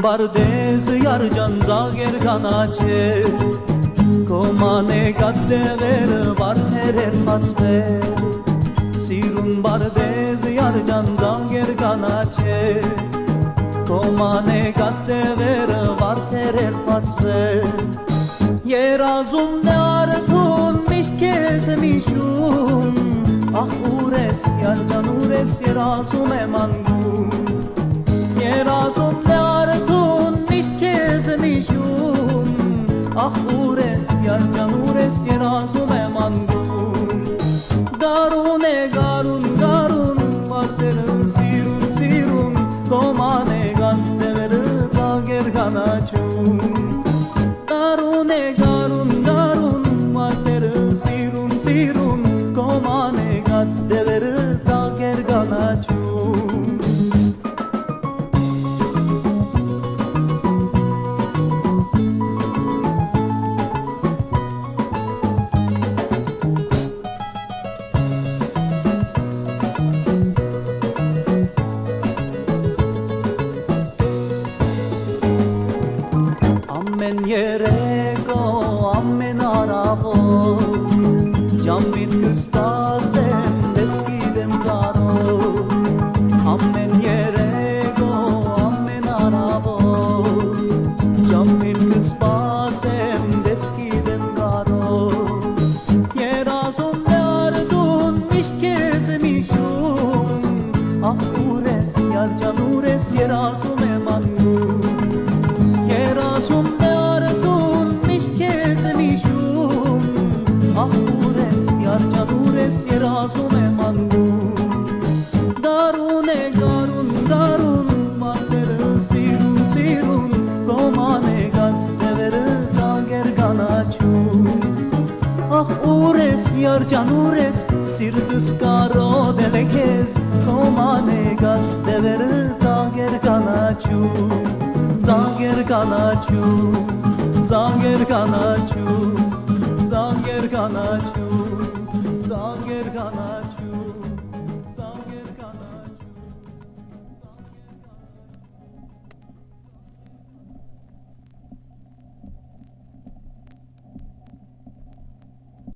բարդեզը յարջան զագեր կանաչեր Կոմանեկած դեղերը վարդեր էր պացվեր Սիրուն բարդեզը յարջան զագեր կանաչեր Կոմանեկած դեղերը վարդեր էր պացվեր Երազում դարդուն միշտ կեզ եմ իշում Ախ ուր ես յարջան ուր ես երազում եմ անգում Երազում դարդուն միշտ կեզ եմ իշում Ախ ուր ես յարջան ուր ես երազում եմ անգում Գարուն է գարուն գարուն մարդերը սիրուն սիրուն Կոմանեկած դեղերը ծագեր կանաչում Գարուն է գարուն գարուն մարդերը սիրուն սիրուն Կոմանեկած դեղերը ծագեր կանաչում Ամեն երեկո, ամեն առավոտ Ջամբիտ կսպասեմ, դες գիտեմ կարոտ Ամեն երեկո, ամեն առավոտ Ջամբիտ կսպասեմ, դες գիտեմ կարոտ Երազում դարդուն միշտ կեզ եմ իշում Ախ ուր ես, յարջան ուր ես, երազում եմ անգում Երազում դարդուն միշտ կեզ եմ իշում Ախ ուր ես, յարջան ուր ես, երազում եմ անգում Գարուն է գարուն գարուն մարդերը սիրուն սիրուն Կոմանեկած դեղերը ծագեր կանաչում Ախ ուր ես, յարջան ուր ես, սիրտս կարոտել է քեզ Կոմանեկած դեղերը ծագեր կանաչում Ծագեր կանաչում, ծագեր կանաչում, ծագեր կանաչում